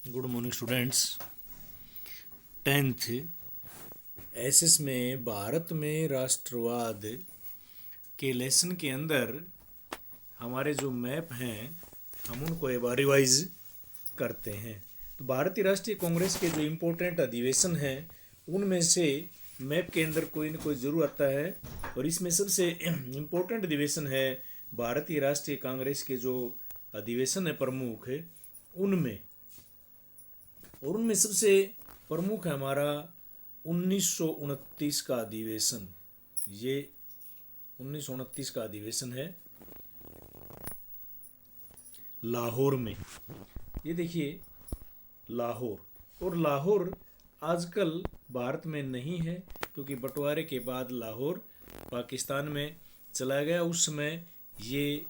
Good morning students. Tenth SS में भारत में राष्ट्रवाद के लेसन के अंदर हमारे जो मैप हैं हम उनको एक बार रिवाइज करते हैं। तो भारतीय राष्ट्रीय कांग्रेस के जो इम्पोर्टेंट अधिवेशन हैं उनमें से मैप के अंदर कोई न कोई जरूर आता है, और इसमें सबसे इम्पोर्टेंट अधिवेशन है भारतीय राष्ट्रीय कांग्रेस के जो अधिवेशन है प्रमुख है उनमें, और उनमें सबसे प्रमुख है हमारा 1929 का अधिवेशन। ये 1929 का अधिवेशन है लाहौर में। ये देखिए लाहौर, और लाहौर आजकल भारत में नहीं है क्योंकि बंटवारे के बाद लाहौर पाकिस्तान में चला गया। उस समय ये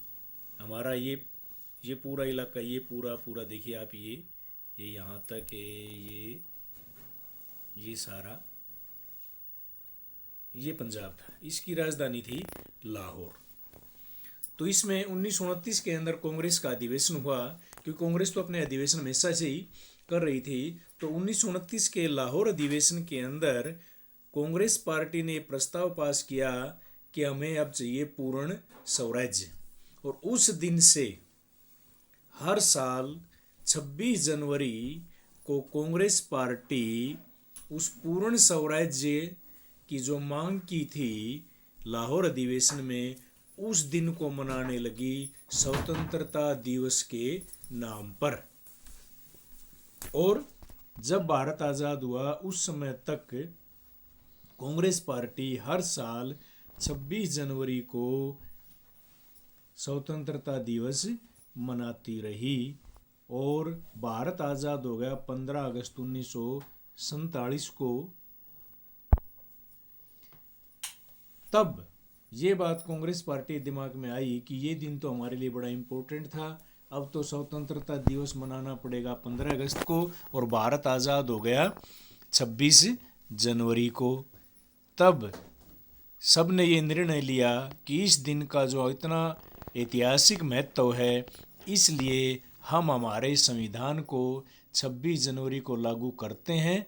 हमारा ये पूरा इलाका, ये पूरा देखिए आप, ये यहाँ तक है, ये सारा ये पंजाब था, इसकी राजधानी थी लाहौर। तो इसमें 1929 के अंदर कांग्रेस का अधिवेशन हुआ, क्योंकि कांग्रेस तो अपने अधिवेशन हमेशा से ही कर रही थी। तो 1929 के लाहौर अधिवेशन के अंदर कांग्रेस पार्टी ने प्रस्ताव पास किया कि हमें अब चाहिए पूर्ण स्वराज्य, और उस दिन से हर साल 26 जनवरी को कांग्रेस पार्टी उस पूर्ण स्वराज्य की जो मांग की थी लाहौर अधिवेशन में, उस दिन को मनाने लगी स्वतंत्रता दिवस के नाम पर। और जब भारत आज़ाद हुआ उस समय तक कांग्रेस पार्टी हर साल 26 जनवरी को स्वतंत्रता दिवस मनाती रही, और भारत आज़ाद हो गया 15 अगस्त 1947 को। तब ये बात कांग्रेस पार्टी दिमाग में आई कि ये दिन तो हमारे लिए बड़ा इम्पोर्टेंट था, अब तो स्वतंत्रता दिवस मनाना पड़ेगा 15 अगस्त को, और भारत आज़ाद हो गया 26 जनवरी को। तब सब ने ये निर्णय लिया कि इस दिन का जो इतना ऐतिहासिक महत्व है, इसलिए हम हमारे संविधान को 26 जनवरी को लागू करते हैं,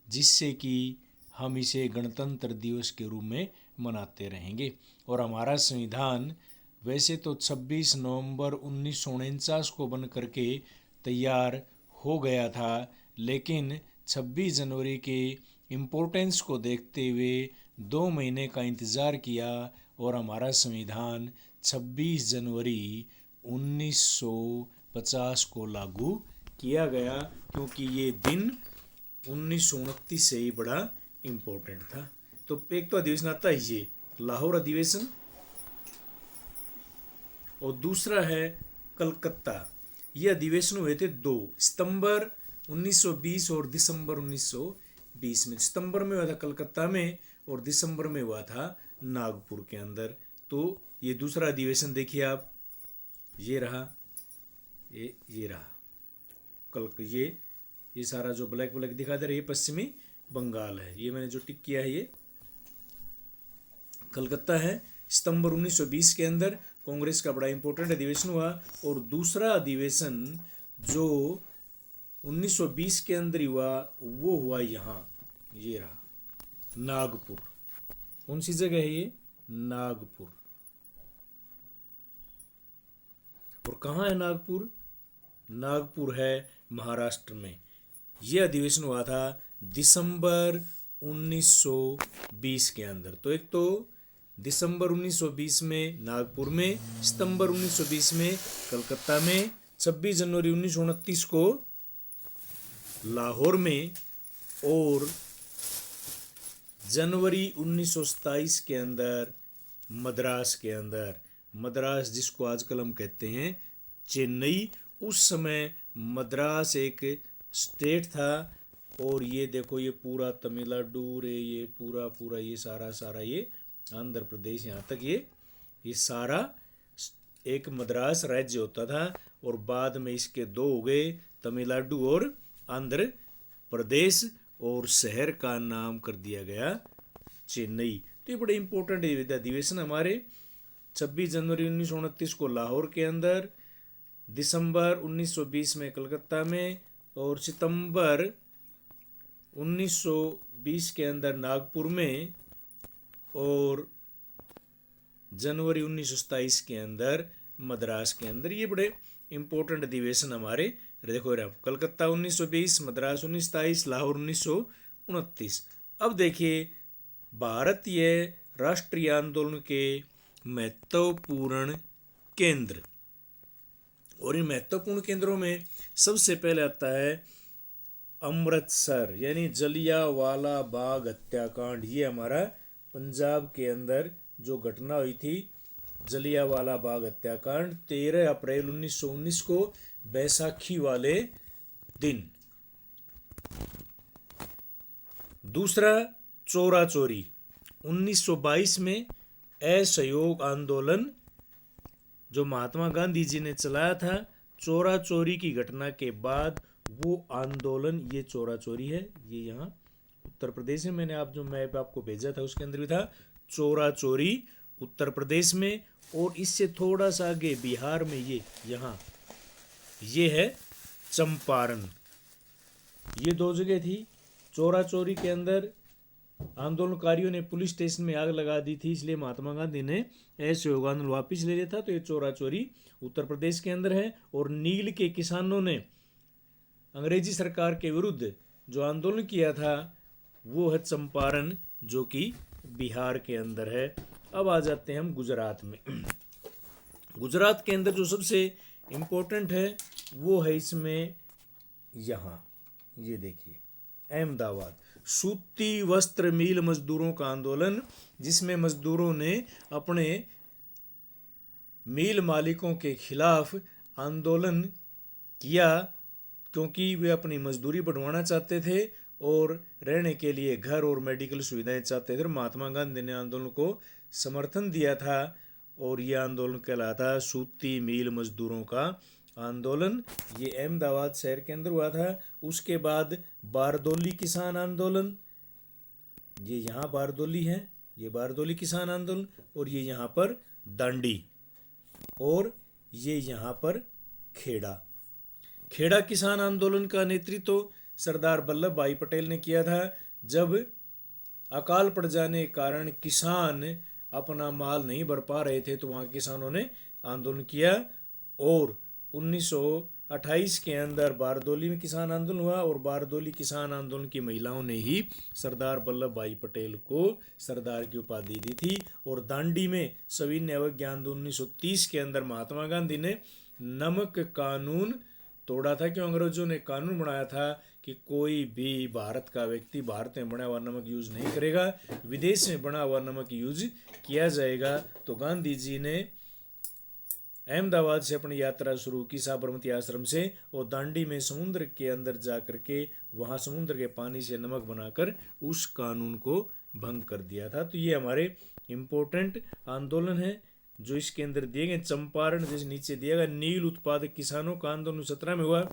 जिससे कि हम इसे गणतंत्र दिवस के रूप में मनाते रहेंगे। और हमारा संविधान वैसे तो 26 नवंबर 1949 को बन करके तैयार हो गया था, लेकिन 26 जनवरी के इम्पोर्टेंस को देखते हुए 2 महीने का इंतज़ार किया, और हमारा संविधान 26 जनवरी 1950 को लागू किया गया, क्योंकि ये दिन 1929 से ही बड़ा इम्पोर्टेंट था। तो एक तो अधिवेशन आता है ये लाहौर अधिवेशन, और दूसरा है कलकत्ता। ये अधिवेशन हुए थे 2 सितंबर 1920 और दिसंबर 1920 में। सितंबर में हुआ था कलकत्ता में, और दिसंबर में हुआ था नागपुर के अंदर। तो ये दूसरा अधिवेशन देखिए आप, ये रहा, ये रहा ये सारा जो ब्लैक दिखा दे रहा है ये पश्चिमी बंगाल है। ये मैंने जो टिक किया है ये कलकत्ता है। सितंबर 1920 के अंदर कांग्रेस का बड़ा इंपॉर्टेंट अधिवेशन हुआ, और दूसरा अधिवेशन जो 1920 के अंदर हुआ वो हुआ यहाँ, ये रहा नागपुर। कौन सी जगह है ये? नागपुर। और कहाँ है नागपुर? नागपुर है महाराष्ट्र में। यह अधिवेशन हुआ था दिसंबर 1920 के अंदर। तो एक तो दिसंबर 1920 में नागपुर में, सितंबर 1920 में कलकत्ता में, 26 जनवरी 1929 को लाहौर में, और जनवरी 1927 के अंदर मद्रास के अंदर। मद्रास जिसको आजकल हम कहते हैं चेन्नई, उस समय मद्रास एक स्टेट था। और ये देखो ये पूरा तमिलनाडु रे, ये पूरा ये सारा ये आंध्र प्रदेश, यहाँ तक ये सारा एक मद्रास राज्य होता था, और बाद में इसके 2 हो गए, तमिलनाडु और आंध्र प्रदेश, और शहर का नाम कर दिया गया चेन्नई। तो ये बड़े इंपॉर्टेंट अधिवेशन हमारे 26 जनवरी 1929 को लाहौर के अंदर, दिसंबर 1920 में कलकत्ता में, और सितंबर 1920 के अंदर नागपुर में और जनवरी 1927 के अंदर मद्रास के अंदर। ये बड़े इंपॉर्टेंट अधिवेशन हमारे देखो रहे। कलकत्ता 1920, मद्रास 1927, लाहौर 1929। अब देखिए भारतीय राष्ट्रीय आंदोलन के महत्वपूर्ण केंद्र, और इन महत्वपूर्ण केंद्रों में सबसे पहले आता है अमृतसर, यानी जलियांवाला बाग हत्याकांड। ये हमारा पंजाब के अंदर जो घटना हुई थी, जलियांवाला बाग हत्याकांड, 13 अप्रैल 1919 को बैसाखी वाले दिन। दूसरा चोरा चोरी, 1922 में असहयोग आंदोलन जो महात्मा गांधी जी ने चलाया था। चोरा चोरी की घटना के बाद वो आंदोलन, ये चोरा चोरी है, ये यहाँ उत्तर प्रदेश में, मैंने आप जो मैप आपको भेजा था उसके अंदर भी था चोरा चोरी उत्तर प्रदेश में। और इससे थोड़ा सा आगे बिहार में ये यहाँ ये है चंपारण। ये दो जगह थी। चोरा चोरी के अंदर आंदोलनकारियों ने पुलिस स्टेशन में आग लगा दी थी, इसलिए महात्मा गांधी ने असहयोग आंदोलन वापिस ले लिया था। तो ये चोरा चोरी उत्तर प्रदेश के अंदर है। और नील के किसानों ने अंग्रेजी सरकार के विरुद्ध जो आंदोलन किया था वो है चंपारण, जो कि बिहार के अंदर है। अब आ जाते हैं हम गुजरात में। गुजरात के अंदर जो सबसे इम्पोर्टेंट है वो है इसमें यहाँ ये देखिए अहमदाबाद, सूती वस्त्र मिल मजदूरों का आंदोलन, जिसमें मजदूरों ने अपने मिल मालिकों के खिलाफ आंदोलन किया, क्योंकि वे अपनी मजदूरी बढ़वाना चाहते थे और रहने के लिए घर और मेडिकल सुविधाएं चाहते थे। महात्मा गांधी ने आंदोलन को समर्थन दिया था और यह आंदोलन कहलाता सूती मिल मजदूरों का आंदोलन। ये अहमदाबाद शहर के अंदर हुआ था। उसके बाद बारदोली किसान आंदोलन, ये यहाँ बारदोली है, ये बारदोली किसान आंदोलन, और ये यहाँ पर दांडी, और ये यहाँ पर खेड़ा। खेड़ा किसान आंदोलन का नेतृत्व तो सरदार वल्लभ भाई पटेल ने किया था। जब अकाल पड़ जाने के कारण किसान अपना माल नहीं भर पा रहे थे तो वहाँ किसानों ने आंदोलन किया, और 1928 के अंदर बारदोली में किसान आंदोलन हुआ। और बारदोली किसान आंदोलन की महिलाओं ने ही सरदार वल्लभ भाई पटेल को सरदार की उपाधि दी थी। और दांडी में सविनय अवज्ञा आंदोलन 1930 के अंदर महात्मा गांधी ने नमक कानून तोड़ा था, क्यों अंग्रेजों ने कानून बनाया था कि कोई भी भारत का व्यक्ति भारत में बना हुआ नमक यूज नहीं करेगा, विदेश में बना हुआ नमक यूज किया जाएगा। तो गांधी जी ने अहमदाबाद से अपनी यात्रा शुरू की साबरमती आश्रम से, और दांडी में समुद्र के अंदर जा करके वहाँ समुद्र के पानी से नमक बनाकर उस कानून को भंग कर दिया था। तो ये हमारे इम्पोर्टेंट आंदोलन है जो इसके अंदर दिए गए। चंपारण जैसे नीचे दिया गया, नील उत्पादक किसानों का आंदोलन 1917 में हुआ,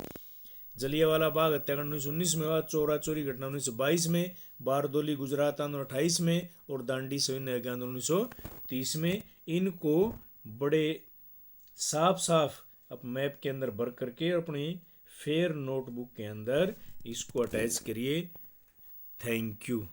जलियांवाला बाग हत्याकांड 1919 में हुआ, चोरा चोरी घटना 1922 में, बारदोली गुजरात आंदोलन 28 में, और दांडी सविनय अवज्ञा आंदोलन 1930 में। इनको बड़े साफ साफ आप मैप के अंदर भर करके अपनी फेयर नोटबुक के अंदर इसको अटैच करिए। Thank you.